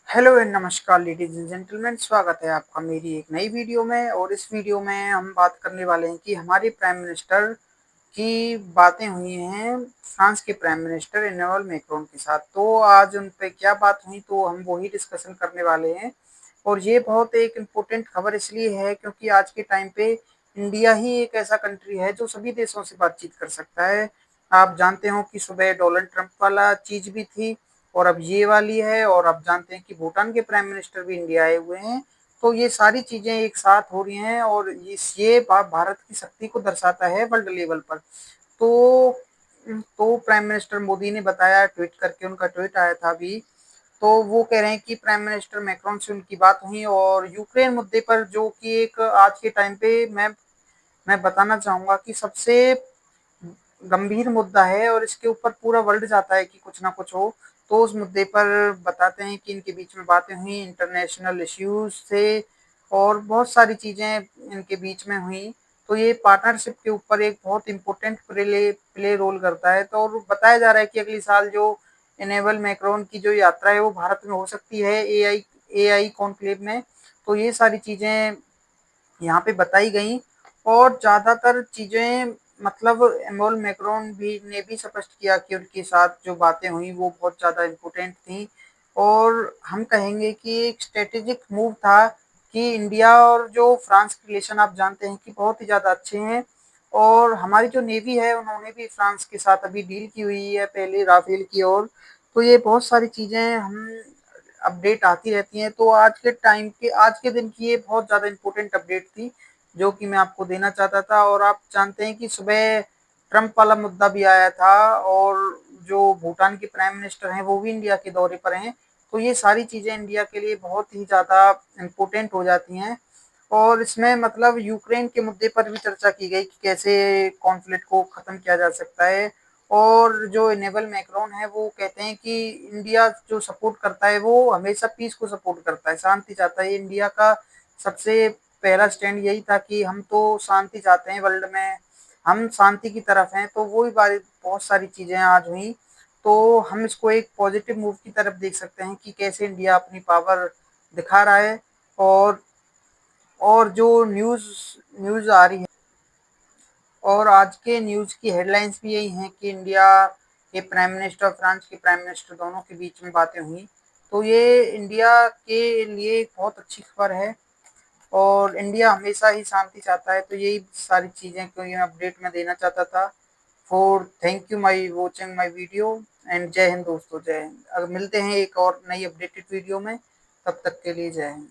Hello and नमस्कार ladies and gentleman, स्वागत है आपका मेरी एक नई वीडियो में। और इस वीडियो में हम बात करने वाले हैं कि हमारे प्राइम मिनिस्टर की बातें हुई हैं फ्रांस के प्राइम मिनिस्टर इमैनुअल मैक्रोन के साथ। तो आज उन पे क्या बात हुई तो हम वही डिस्कशन करने वाले हैं। और ये बहुत एक इम्पोर्टेंट खबर इसलिए है क्योंकि आज के टाइम पे इंडिया ही एक ऐसा कंट्री है जो सभी देशों से बातचीत कर सकता है। आप जानते हो कि सुबह डोनाल्ड ट्रंप वाला चीज भी थी और अब ये वाली है, और आप जानते हैं कि भूटान के प्राइम मिनिस्टर भी इंडिया आए हुए हैं। तो ये सारी चीजें एक साथ हो रही हैं और ये भारत की शक्ति को दर्शाता है वर्ल्ड लेवल पर। तो प्राइम मिनिस्टर मोदी ने बताया, ट्वीट करके उनका ट्वीट आया था अभी। तो वो कह रहे हैं कि प्राइम मिनिस्टर मैक्रोन से उनकी बात हुई और यूक्रेन मुद्दे पर, जो कि एक आज के टाइम पे मैं बताना चाहूंगा कि सबसे गंभीर मुद्दा है और इसके ऊपर पूरा वर्ल्ड चाहता है कि कुछ ना कुछ हो। तो उस मुद्दे पर बताते हैं कि इनके बीच में बातें हुई इंटरनेशनल इश्यूज से, और बहुत सारी चीजें इनके बीच में हुई। तो ये पार्टनरशिप के ऊपर एक बहुत इंपॉर्टेंट प्ले रोल करता है। तो और बताया जा रहा है कि अगली साल जो इनेबल मैक्रोन की जो यात्रा है वो भारत में हो सकती है एआई कॉन्क्लेव में। तो ये सारी चीजें यहाँ पे बताई गई। और ज़्यादातर चीज़ें मतलब इमैनुअल मैक्रोन ने भी स्पष्ट किया कि उनके साथ जो बातें हुई वो बहुत ज़्यादा इम्पोर्टेंट थी। और हम कहेंगे कि एक स्ट्रेटेजिक मूव था कि इंडिया और जो फ्रांस के रिलेशन आप जानते हैं कि बहुत ही ज़्यादा अच्छे हैं। और हमारी जो नेवी है उन्होंने भी फ्रांस के साथ अभी डील की हुई है पहले राफेल की ओर। तो ये बहुत सारी चीज़ें हम अपडेट आती रहती हैं। तो आज के दिन की ये बहुत ज़्यादा इम्पोर्टेंट अपडेट थी जो कि मैं आपको देना चाहता था। और आप जानते हैं कि सुबह ट्रंप वाला मुद्दा भी आया था और जो भूटान के प्राइम मिनिस्टर हैं वो भी इंडिया के दौरे पर हैं। तो ये सारी चीज़ें इंडिया के लिए बहुत ही ज़्यादा इम्पोर्टेंट हो जाती हैं। और इसमें मतलब यूक्रेन के मुद्दे पर भी चर्चा की गई कि कैसे कॉन्फ्लिक्ट को ख़त्म किया जा सकता है। और जो इनेबल मैक्रोन है वो कहते हैं कि इंडिया जो सपोर्ट करता है वो हमेशा पीस को सपोर्ट करता है, शांति चाहता है। इंडिया का सबसे पहला स्टैंड यही था कि हम तो शांति चाहते हैं वर्ल्ड में, हम शांति की तरफ हैं। तो वो भी बारी बहुत सारी चीज़ें आज हुई। तो हम इसको एक पॉजिटिव मूव की तरफ देख सकते हैं कि कैसे इंडिया अपनी पावर दिखा रहा है। और और जो न्यूज़ न्यूज़ आ रही है, और आज के न्यूज़ की हेडलाइंस भी यही हैं कि इंडिया के प्राइम मिनिस्टर, फ्रांस के प्राइम मिनिस्टर दोनों के बीच में बातें हुई। तो ये इंडिया के लिए एक बहुत अच्छी खबर है और इंडिया हमेशा ही शांति चाहता है। तो यही सारी चीज़ें को ये अपडेट मैं देना चाहता था। For thank you my watching my video and जय हिंद दोस्तों, जय हिंद। अब मिलते हैं एक और नई अपडेटेड वीडियो में, तब तक के लिए जय हिंद।